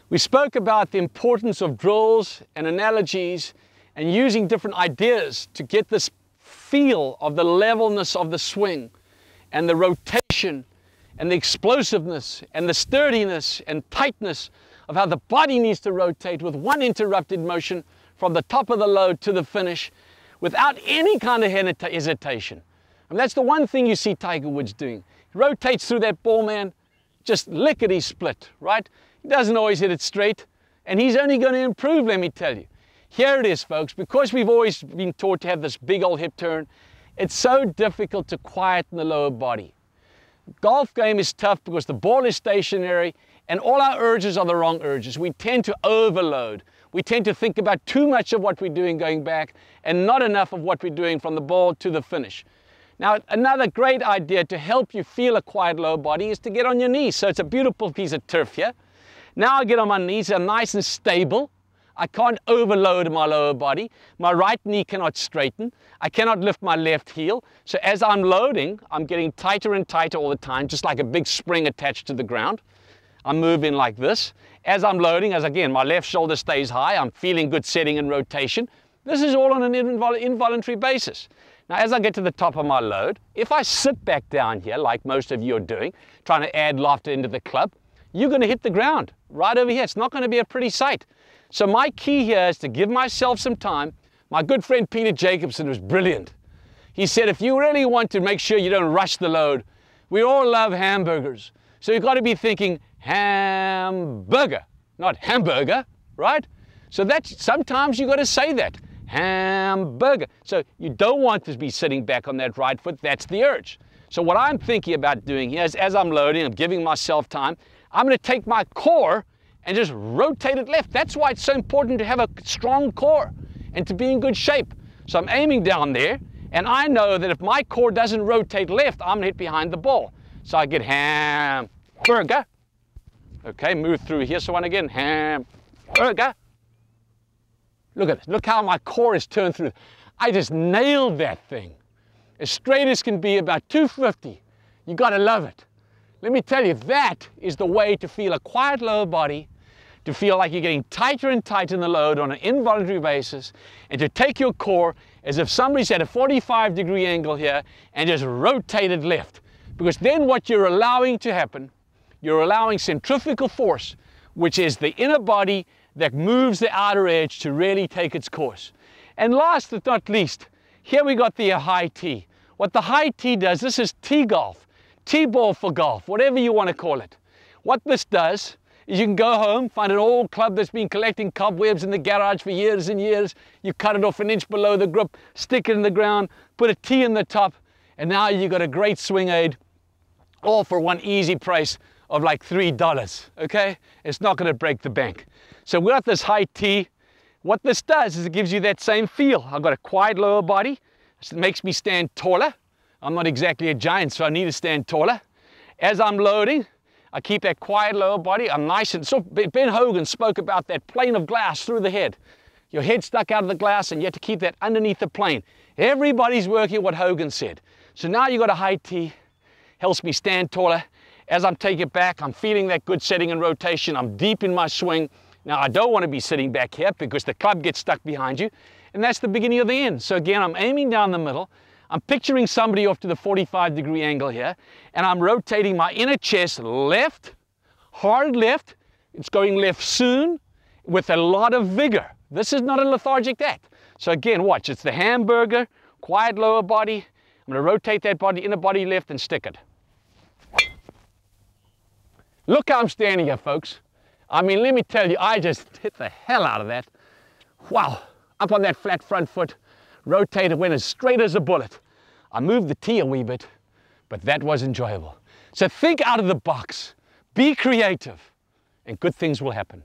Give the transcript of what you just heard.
We spoke about the importance of drills and analogies and using different ideas to get this feel of the levelness of the swing and the rotation and the explosiveness and the sturdiness and tightness of how the body needs to rotate with one interrupted motion from the top of the load to the finish without any kind of hesitation. And that's the one thing you see Tiger Woods doing. He rotates through that ball, man, just lickety split, right? He doesn't always hit it straight, and he's only going to improve, let me tell you. Here it is, folks. Because we've always been taught to have this big old hip turn, it's so difficult to quieten the lower body. Golf game is tough because the ball is stationary and all our urges are the wrong urges. We tend to overload. We tend to think about too much of what we're doing going back and not enough of what we're doing from the ball to the finish. Now, another great idea to help you feel a quiet lower body is to get on your knees. So it's a beautiful piece of turf here. Now I get on my knees, I'm nice and stable. I can't overload my lower body. My right knee cannot straighten. I cannot lift my left heel. So as I'm loading, I'm getting tighter and tighter all the time, just like a big spring attached to the ground. I'm moving like this. As I'm loading, as again, my left shoulder stays high, I'm feeling good setting and rotation. This is all on an involuntary basis. Now, as I get to the top of my load, if I sit back down here, like most of you are doing, trying to add laughter into the club, you're going to hit the ground right over here. It's not going to be a pretty sight. So my key here is to give myself some time. My good friend Peter Jacobson was brilliant. He said, if you really want to make sure you don't rush the load, we all love hamburgers. So you've got to be thinking hamburger, not hamburger, right? So that's, sometimes you've got to say that, hamburger. So you don't want to be sitting back on that right foot. That's the urge. So what I'm thinking about doing here is, as I'm loading, I'm giving myself time, I'm going to take my core and just rotate it left. That's why it's so important to have a strong core and to be in good shape. So I'm aiming down there, and I know that if my core doesn't rotate left, I'm going to hit behind the ball. So I get hamburger. Okay, move through here. So when I get hamburger, look at this. Look how my core is turned through. I just nailed that thing. As straight as can be, about 250. You got to love it. Let me tell you, that is the way to feel a quiet lower body, to feel like you're getting tighter and tighter in the load on an involuntary basis, and to take your core as if somebody's at a 45-degree angle here and just rotate it left. Because then what you're allowing to happen, you're allowing centrifugal force, which is the inner body that moves the outer edge to really take its course. And last but not least, here we got the high tee. What the high tee does, this is tee golf. T-ball for golf, whatever you want to call it. What this does is you can go home, find an old club that's been collecting cobwebs in the garage for years and years. You cut it off an inch below the grip, stick it in the ground, put a tee in the top, and now you've got a great swing aid, all for one easy price of like $3, okay? It's not going to break the bank. So we got this high tee. What this does is it gives you that same feel. I've got a quiet lower body. It makes me stand taller. I'm not exactly a giant, so I need to stand taller. As I'm loading, I keep that quiet lower body. I'm nice and so Ben Hogan spoke about that plane of glass through the head. Your head stuck out of the glass and you have to keep that underneath the plane. Everybody's working what Hogan said. So now you've got a high tee, helps me stand taller. As I'm taking it back, I'm feeling that good setting and rotation. I'm deep in my swing. Now I don't want to be sitting back here because the club gets stuck behind you. And that's the beginning of the end. So again, I'm aiming down the middle. I'm picturing somebody off to the 45-degree angle here, and I'm rotating my inner chest left, hard left. It's going left soon with a lot of vigor. This is not a lethargic act. So again, watch. It's the hamburger, quiet lower body. I'm going to rotate that body, inner body left, and stick it. Look how I'm standing here, folks. I mean, let me tell you, I just hit the hell out of that. Wow. Up on that flat front foot. Rotated, went as straight as a bullet. I moved the tee a wee bit, but that was enjoyable. So think out of the box, be creative, and good things will happen.